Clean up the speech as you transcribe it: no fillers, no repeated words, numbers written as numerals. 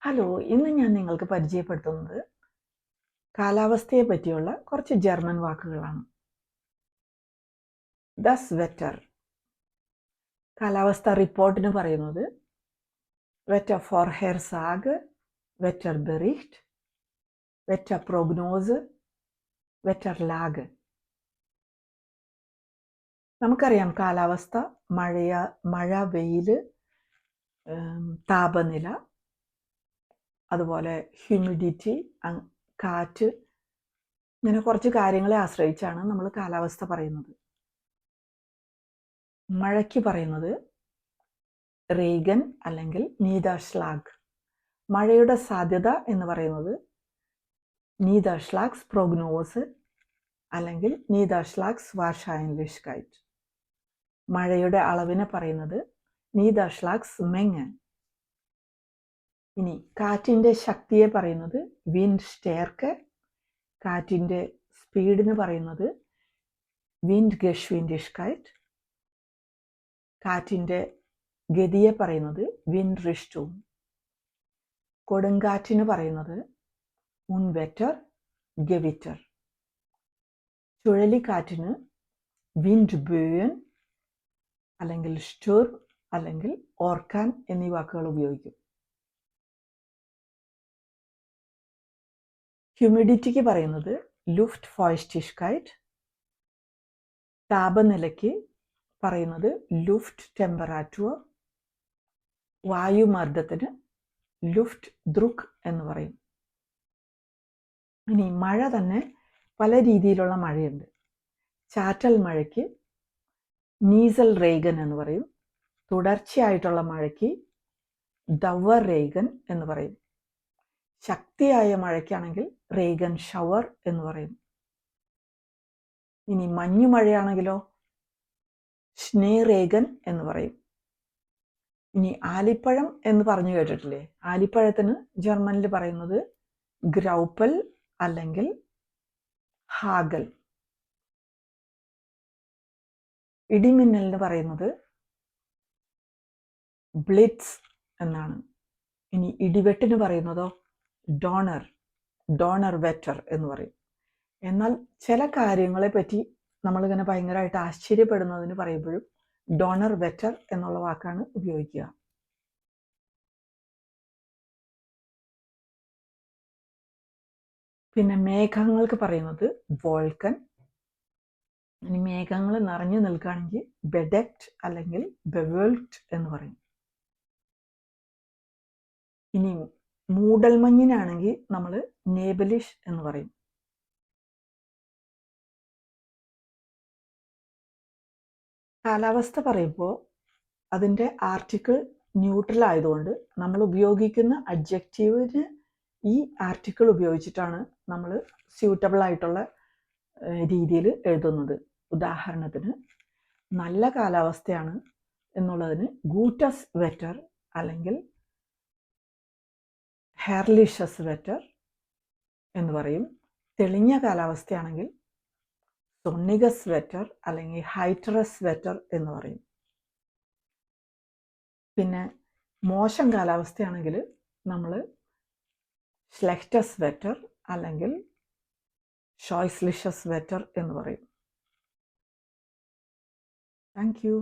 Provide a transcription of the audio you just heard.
Hello, ഇന്ന് ഞാൻ നിങ്ങൾക്ക് പരിചയപ്പെടുത്തുന്നത് കാലാവസ്ഥയെ പറ്റിയുള്ള കുറച്ച് ജർമ്മൻ വാക്കുകളാണ്. ദസ് വെറ്റർ കാലാവസ്ഥ റിപ്പോർട്ടിന് പറയുന്നത് വെറ്റർ ഫോർഹെർസാഗ്, വെറ്റർ ബെറിcht, വെറ്റർ പ്രോഗ്നോസ്, വെറ്റർ ലാഗ്. നമുക്കറിയാം കാലാവസ്ഥ മഴ, വെയിൽ, താപനില, അതുപോലെ ഹ്യൂമിഡിറ്റി, കാറ്റ്, ഇങ്ങനെ കുറച്ച് കാര്യങ്ങളെ ആശ്രയിച്ചാണ് നമ്മൾ കാലാവസ്ഥ പറയുന്നത്. മഴയ്ക്ക് പറയുന്നത് റേഗൻ അല്ലെങ്കിൽ നീദർഷ്ലാഗ്. മഴയുടെ സാധ്യത എന്ന് പറയുന്നത് നീദർഷ്ലാഗ്സ് പ്രോഗ്നോസ് അല്ലെങ്കിൽ നീദർഷ്ലാഗ്സ് വാർഷൈൻലിഷ്കൈറ്റ്. മഴയുടെ അളവിനെ പറയുന്നത് നീദർഷ്ലാഗ്സ് മെങ്ങൻ. ഇനി കാറ്റിൻ്റെ ശക്തിയെ പറയുന്നത് വിൻഡ് സ്റ്റേർക്ക്. കാറ്റിൻ്റെ സ്പീഡിന് പറയുന്നത് വിൻഡ് ഗഷ്വിൻഡിഷ്കൈറ്റ്. കാറ്റിൻ്റെ ഗതിയെ പറയുന്നത് വിൻഡ് റിഷ്ടും. കൊടുങ്കാറ്റിന് പറയുന്നത് ഉൺവെറ്റർ, ഗവിറ്റർ. ചുഴലിക്കാറ്റിന് വിൻഡ് ബേൻ അല്ലെങ്കിൽ സ്റ്റൂർം അല്ലെങ്കിൽ ഓർക്കാൻ എന്നീ വാക്കുകൾ ഉപയോഗിക്കും. ഹ്യൂമിഡിറ്റിക്ക് പറയുന്നത് ലുഫ്റ്റ് ഫോയ്സ്റ്റിഷ്കൈറ്റ്. താപനിലയ്ക്ക് പറയുന്നത് ലുഫ്റ്റ് ടെമ്പറാറ്റൂർ. വായുമർദ്ദത്തിന് ലുഫ്റ്റ് ദ്രുക്ക് എന്ന് പറയും. ഇനി മഴ തന്നെ പല രീതിയിലുള്ള മഴയുണ്ട്. ചാറ്റൽ മഴയ്ക്ക് നീസൽ റേഗൻ എന്ന് പറയും. തുടർച്ചയായിട്ടുള്ള മഴയ്ക്ക് ദവർ റേഗൻ എന്ന് പറയും. ശക്തിയായ മഴയ്ക്കാണെങ്കിൽ റേഗൻ ഷവർ എന്ന് പറയും. ഇനി മഞ്ഞു മഴയാണെങ്കിലോ സ്നേ റേഗൻ എന്ന് പറയും. ഇനി ആലിപ്പഴം എന്ന് പറഞ്ഞു കേട്ടിട്ടില്ലേ? ആലിപ്പഴത്തിന് ജർമ്മനിൽ പറയുന്നത് ഗ്രൗപ്പൽ അല്ലെങ്കിൽ ഹാഗൽ. ഇടിമിന്നലിന് പറയുന്നത് ബ്ലിറ്റ്സ് എന്നാണ്. ഇനി ഇടിവെട്ടിന് പറയുന്നതോ ഡോണർ വെറ്റർ എന്ന് പറയും. എന്നാൽ ചില കാര്യങ്ങളെ പറ്റി നമ്മളിങ്ങനെ ഭയങ്കരമായിട്ട് ആശ്ചര്യപ്പെടുന്നതിന് പറയുമ്പോഴും ഡോണർ വെറ്റർ എന്നുള്ള വാക്കാണ് ഉപയോഗിക്കുക. പിന്നെ മേഘങ്ങൾക്ക് പറയുന്നത് വോൾക്കൻ. ഇനി മേഘങ്ങൾ നിറഞ്ഞു നിൽക്കുകയാണെങ്കിൽ ബെഡക്റ്റ് അല്ലെങ്കിൽ ബെവേൾട്ട് എന്ന് പറയും. ഇനി മൂടൽമഞ്ഞിനാണെങ്കിൽ നമ്മൾ നേബലിഷ് എന്ന് പറയും. കാലാവസ്ഥ പറയുമ്പോൾ അതിൻ്റെ ആർട്ടിക്കിൾ ന്യൂട്രൽ ആയതുകൊണ്ട് നമ്മൾ ഉപയോഗിക്കുന്ന അഡ്ജക്റ്റീവിന് ഈ ആർട്ടിക്കിൾ ഉപയോഗിച്ചിട്ടാണ് നമ്മൾ സ്യൂട്ടബിൾ ആയിട്ടുള്ള രീതിയിൽ എഴുതുന്നത്. ഉദാഹരണത്തിന് നല്ല കാലാവസ്ഥയാണ് എന്നുള്ളതിന് ഗൂട്ടസ് വെറ്റർ അല്ലെങ്കിൽ ഹെർലിഷസ് വെറ്റർ എന്ന് പറയും. തെളിഞ്ഞ കാലാവസ്ഥയാണെങ്കിൽ സൊന്നിഗസ് വെറ്റർ അല്ലെങ്കിൽ ഹൈറ്ററസ് വെറ്റർ എന്ന് പറയും. പിന്നെ മോശം കാലാവസ്ഥയാണെങ്കിൽ നമ്മൾ സ്ലെക്റ്റസ് വെറ്റർ അല്ലെങ്കിൽ ഷോയ്സ്ലിഷസ് വെറ്റർ എന്ന് പറയും. Thank you.